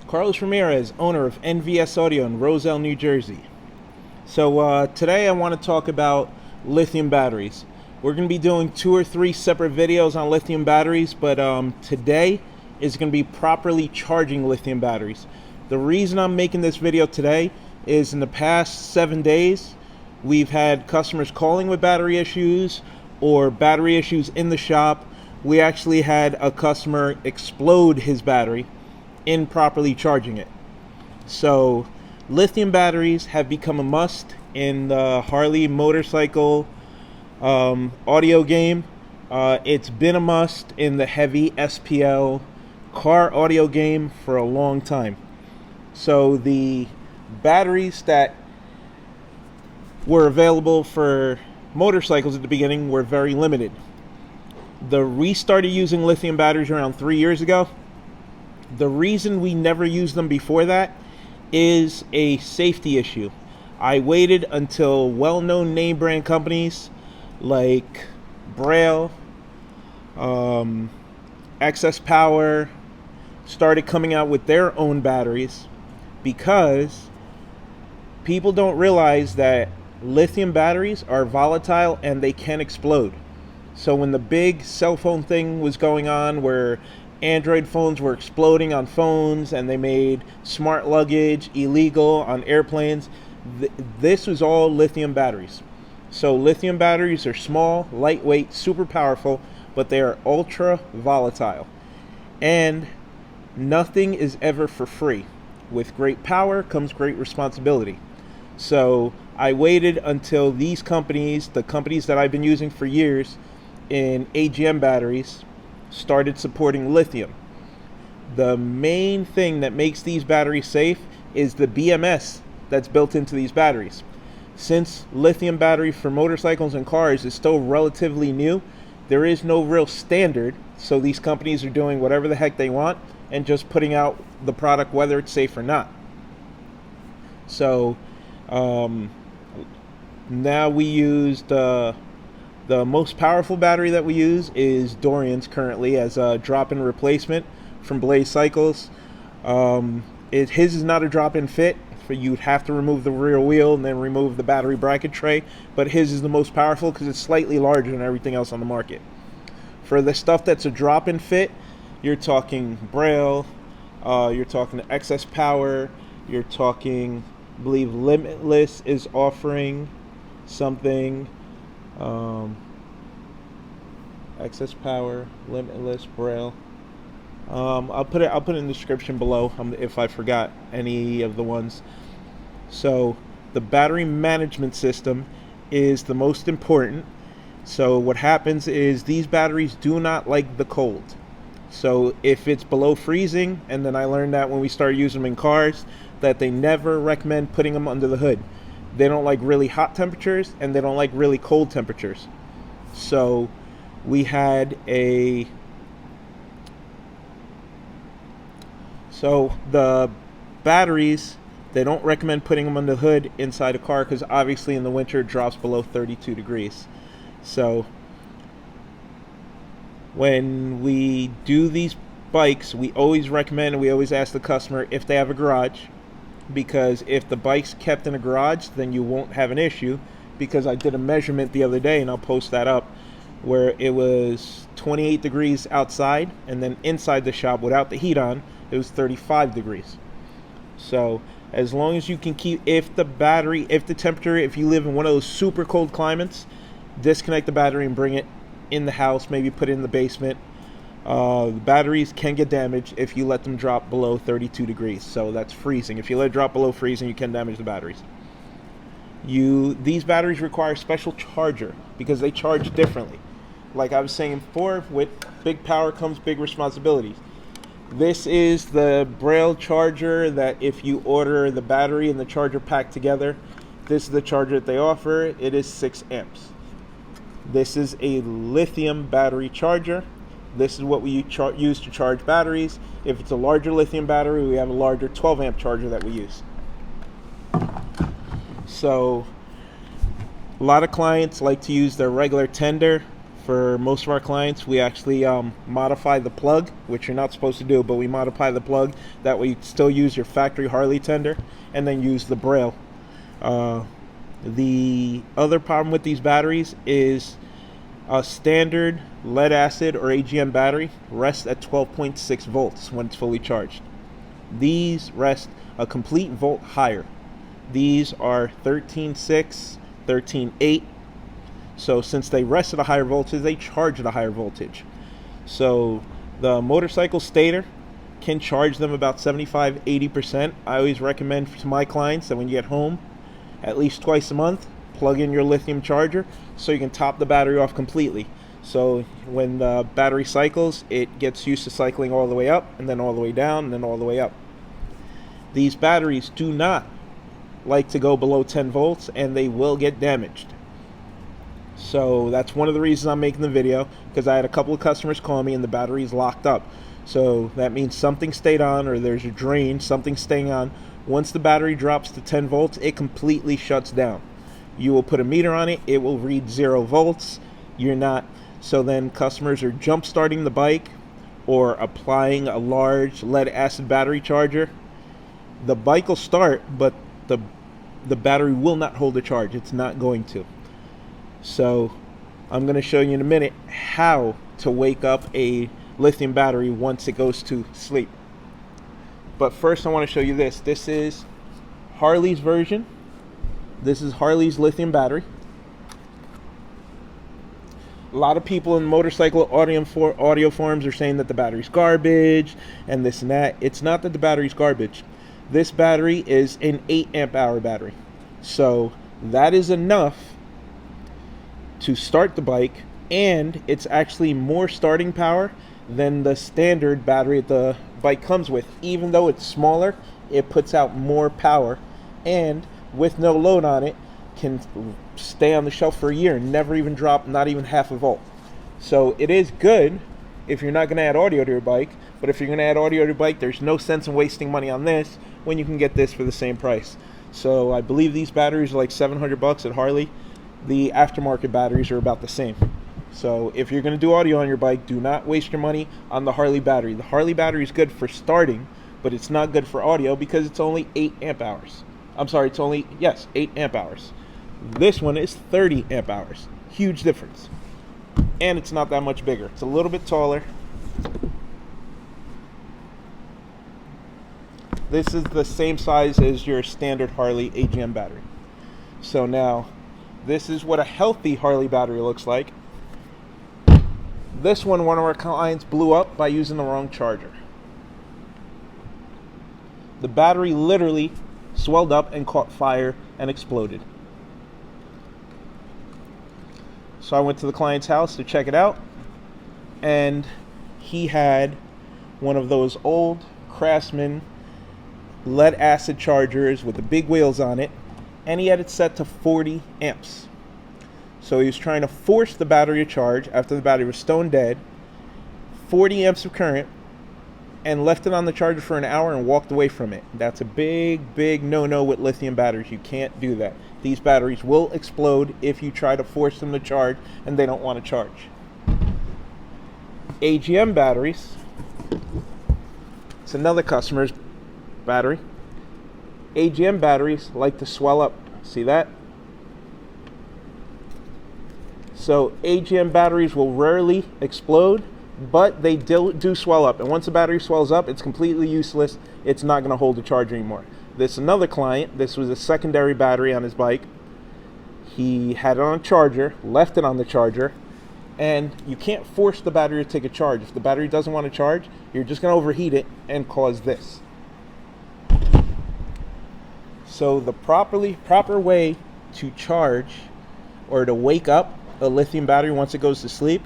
Carlos Ramirez, owner of NVS Audio in Roselle, New Jersey. So today I want to talk about lithium batteries. We're going to be doing 2 or 3 separate videos on lithium batteries, but today is going to be properly charging lithium batteries. The reason I'm making this video today is in the past 7 days, we've had customers calling with battery issues or battery issues in the shop. We actually had a customer explode his battery in properly charging it. So lithium batteries have become a must in the Harley motorcycle audio game. It's been a must in the heavy SPL car audio game for a long time. So the batteries that were available for motorcycles at the beginning were very limited. We started using lithium batteries around 3 years ago. The reason we never used them before that is a safety issue. I waited until well-known name brand companies like Braille, Excess Power started coming out with their own batteries, because people don't realize that lithium batteries are volatile and they can explode. So when the big cell phone thing was going on, where Android phones were exploding on phones and they made smart luggage illegal on airplanes, this was all lithium batteries. So lithium batteries are small, lightweight, super powerful, but they are ultra volatile. And nothing is ever for free. With great power comes great responsibility. So I waited until these companies, the companies that I've been using for years in AGM batteries, started supporting lithium. The main thing that makes these batteries safe is the BMS that's built into these batteries. Since lithium battery for motorcycles and cars is still relatively new, there is no real standard, so these companies are doing whatever the heck they want and just putting out the product whether it's safe or not. So now we used the most powerful battery that we use is Dorian's currently as a drop-in replacement from Blaze Cycles. His is not a drop-in fit. You'd have to remove the rear wheel and then remove the battery bracket tray, but his is the most powerful because it's slightly larger than everything else on the market. For the stuff that's a drop-in fit, you're talking Braille, you're talking Excess Power, you're talking, I believe Limitless is offering something. Excess Power, Limitless, Braille. I'll put it in the description below if I forgot any of the ones. So the battery management system is the most important. So what happens is these batteries do not like the cold. So if it's below freezing, and then I learned that when we started using them in cars, that they never recommend putting them under the hood. They don't like really hot temperatures and they don't like really cold temperatures. So we had the batteries, they don't recommend putting them under the hood inside a car because obviously in the winter it drops below 32 degrees. So when we do these bikes, we always recommend and we always ask the customer if they have a garage, because if the bike's kept in a garage, then you won't have an issue. Because I did a measurement the other day, and I'll post that up, where it was 28 degrees outside, and then inside the shop without the heat on, it was 35 degrees. So as long as you can keep, if the temperature, if you live in one of those super cold climates, disconnect the battery and bring it in the house, maybe put it in the basement. The batteries can get damaged if you let them drop below 32 degrees. So that's freezing. If you let it drop below freezing, you can damage the batteries. These batteries require a special charger because they charge differently. Like I was saying before, with big power comes big responsibilities. This is the Braille charger that if you order the battery and the charger packed together, this is the charger that they offer. It is 6 amps. This is a lithium battery charger. This is what we use to charge batteries. If it's a larger lithium battery, we have a larger 12 amp charger that we use. So a lot of clients like to use their regular tender For most of our clients, we actually modify the plug, which you're not supposed to do, but we modify the plug. That way you still use your factory Harley tender and then use the braille. The other problem with these batteries is a standard lead acid or AGM battery rests at 12.6 volts when it's fully charged. These rest a complete volt higher. These are 13.6, 13.8. So since they rest at a higher voltage, they charge at a higher voltage. So the motorcycle stator can charge them about 75-80%. I always recommend to my clients that when you get home, at least twice a month, plug in your lithium charger so you can top the battery off completely. So when the battery cycles, it gets used to cycling all the way up and then all the way down and then all the way up. These batteries do not like to go below 10 volts and they will get damaged. So that's one of the reasons I'm making the video, because I had a couple of customers call me and the battery's locked up. So that means something stayed on, or there's a drain, something staying on. Once the battery drops to 10 volts, it completely shuts down. You will put a meter on it, it will read 0 volts. You're not. So then customers are jump starting the bike or applying a large lead acid battery charger. The bike will start, but the battery will not hold a charge. It's not going to. So I'm going to show you in a minute how to wake up a lithium battery once it goes to sleep. But first I want to show you this. This is Harley's version. This is Harley's lithium battery. A lot of people in motorcycle audio forums are saying that the battery's garbage and this and that. It's not that the battery's garbage. This battery is an 8 amp hour battery. So that is enough to start the bike, and it's actually more starting power than the standard battery the bike comes with. Even though it's smaller, it puts out more power, and with no load on it, can stay on the shelf for a year and never even drop, not even half a volt. So it is good if you're not going to add audio to your bike, but if you're going to add audio to your bike, there's no sense in wasting money on this when you can get this for the same price. So I believe these batteries are like $700 at Harley. The aftermarket batteries are about the same. So if you're going to do audio on your bike, do not waste your money on the Harley battery. The Harley battery is good for starting, but it's not good for audio because it's only 8 amp hours. I'm sorry, it's only, yes, 8 amp hours. This one is 30 amp hours. Huge difference. And it's not that much bigger. It's a little bit taller. This is the same size as your standard Harley AGM battery. So now, this is what a healthy Harley battery looks like. This one of our clients blew up by using the wrong charger. The battery literally swelled up and caught fire and exploded. So I went to the client's house to check it out, and he had one of those old Craftsman lead acid chargers with the big wheels on it, and he had it set to 40 amps. So he was trying to force the battery to charge after the battery was stone dead, 40 amps of current, and left it on the charger for an hour and walked away from it. That's a big no-no with lithium batteries. You can't do that. These batteries will explode if you try to force them to charge and they don't want to charge. AGM batteries, it's another customer's battery. AGM batteries like to swell up. See that? So AGM batteries will rarely explode, but they do swell up. And once the battery swells up, it's completely useless. It's not going to hold the charge anymore. This another client, this was a secondary battery on his bike. He had it on a charger, left it on the charger, and you can't force the battery to take a charge. If the battery doesn't want to charge, you're just going to overheat it and cause this. So the proper way to charge or to wake up a lithium battery once it goes to sleep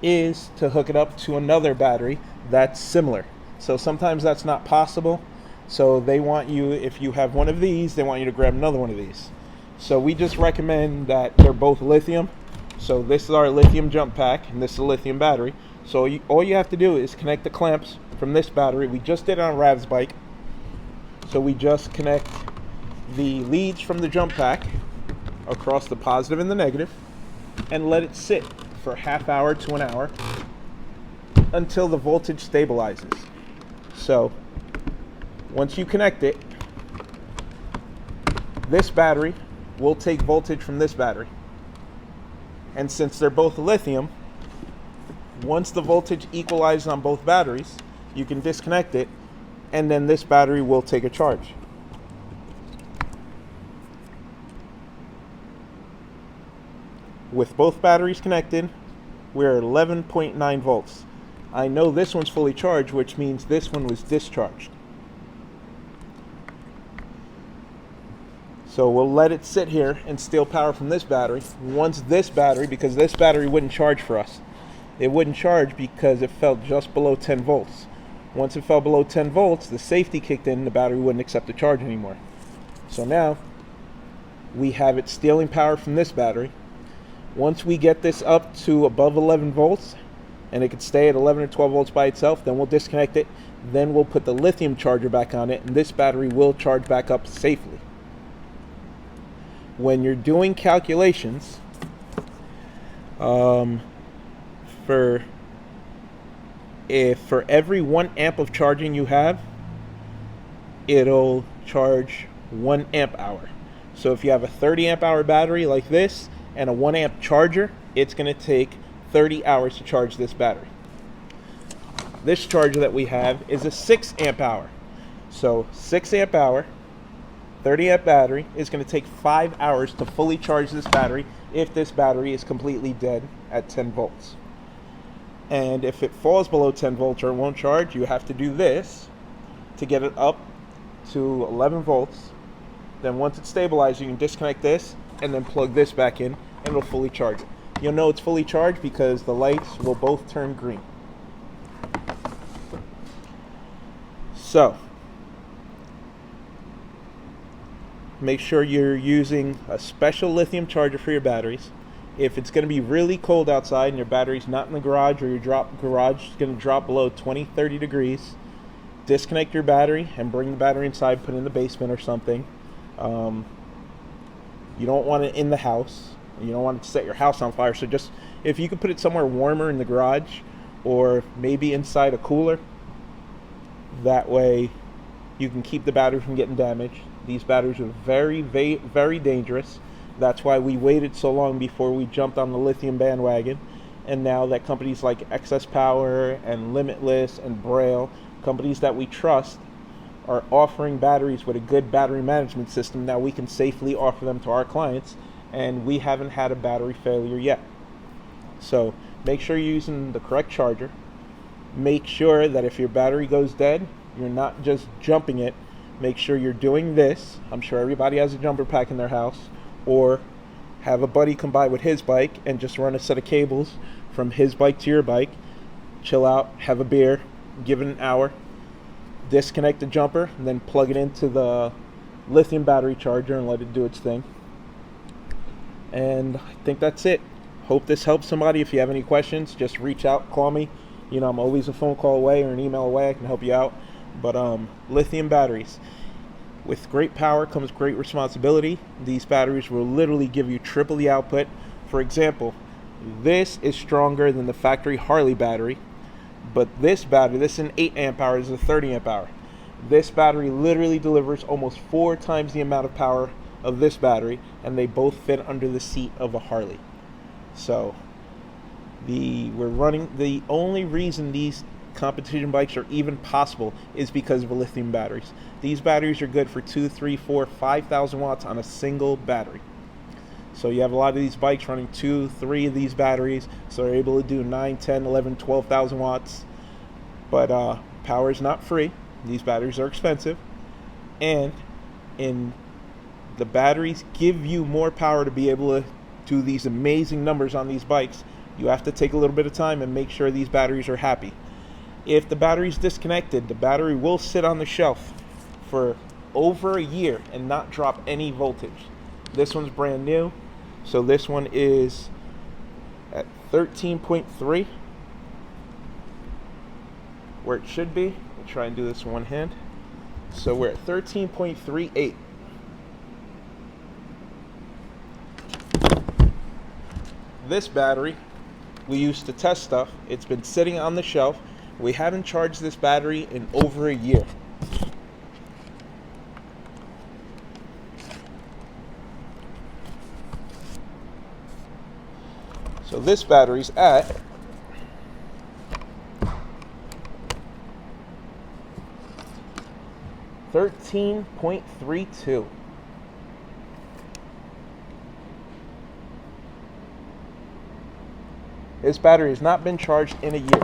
is to hook it up to another battery that's similar. So sometimes that's not possible. So they want you, if you have one of these, they want you to grab another one of these. So we just recommend that they're both lithium. So this is our lithium jump pack, and this is a lithium battery. So all you have to do is connect the clamps from this battery. We just did it on Rav's bike. So we just connect the leads from the jump pack across the positive and the negative and let it sit for a half hour to an hour until the voltage stabilizes. So once you connect it, this battery will take voltage from this battery. And since they're both lithium, once the voltage equalizes on both batteries, you can disconnect it, and then this battery will take a charge. With both batteries connected, we're at 11.9 volts. I know this one's fully charged, which means this one was discharged. So we'll let it sit here and steal power from this battery. Once this battery, because this battery wouldn't charge for us. It wouldn't charge because it fell just below 10 volts. Once it fell below 10 volts, the safety kicked in, the battery wouldn't accept the charge anymore. So now, we have it stealing power from this battery. Once we get this up to above 11 volts, and it could stay at 11 or 12 volts by itself, then we'll disconnect it. Then we'll put the lithium charger back on it, and this battery will charge back up safely. When you're doing calculations, for every 1 amp of charging you have, it'll charge 1 amp hour. So if you have a 30 amp hour battery like this and a 1 amp charger, it's going to take 30 hours to charge this battery. This charger that we have is a 6 amp hour. So 6 amp hour, 30 amp battery is going to take 5 hours to fully charge this battery if this battery is completely dead at 10 volts. And if it falls below 10 volts or it won't charge, you have to do this to get it up to 11 volts. Then once it's stabilized, you can disconnect this and then plug this back in and it'll fully charge it. You'll know it's fully charged because the lights will both turn green. So make sure you're using a special lithium charger for your batteries. If it's going to be really cold outside and your battery's not in the garage, or your garage is going to drop below 20-30 degrees, disconnect your battery and bring the battery inside, put it in the basement or something. You don't want it in the house. You don't want it to set your house on fire. So just, if you could put it somewhere warmer in the garage or maybe inside a cooler, that way you can keep the battery from getting damaged. These batteries are very, very dangerous. That's why we waited so long before we jumped on the lithium bandwagon. And now that companies like Excess Power and Limitless and Braille, companies that we trust, are offering batteries with a good battery management system, now we can safely offer them to our clients, and we haven't had a battery failure yet. So make sure you're using the correct charger. Make sure that if your battery goes dead, you're not just jumping it. Make sure you're doing this. I'm sure everybody has a jumper pack in their house, or have a buddy come by with his bike and just run a set of cables from his bike to your bike, chill out, have a beer, give it an hour, disconnect the jumper, and then plug it into the lithium battery charger and let it do its thing. And I think that's it. Hope this helps somebody. If you have any questions, just reach out, call me. You know, I'm always a phone call away or an email away. I can help you out. But lithium batteries. With great power comes great responsibility. These batteries will literally give you triple the output. For example, this is stronger than the factory Harley battery, but this battery, this is an 8 amp hour, is a 30 amp hour. This battery literally delivers almost 4 times the amount of power of this battery, and they both fit under the seat of a Harley. So the only reason these competition bikes are even possible is because of lithium batteries. These batteries are good for 2, 3, 4, 5,000 watts on a single battery. So you have a lot of these bikes running 2, 3 of these batteries, so they're able to do 9, 10, 11, 12,000 watts. But power is not free. These batteries are expensive, and the batteries give you more power to be able to do these amazing numbers on these bikes. You have to take a little bit of time and make sure these batteries are happy. If the battery's disconnected, the battery will sit on the shelf for over a year and not drop any voltage. This one's brand new, so this one is at 13.3, where it should be. I'll try and do this in one hand. So we're at 13.38. This battery we use to test stuff. It's been sitting on the shelf. We haven't charged this battery in over a year. So this battery's at 13.32. This battery has not been charged in a year.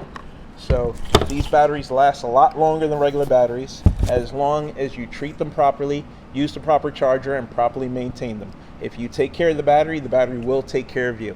So these batteries last a lot longer than regular batteries, as long as you treat them properly, use the proper charger, and properly maintain them. If you take care of the battery will take care of you.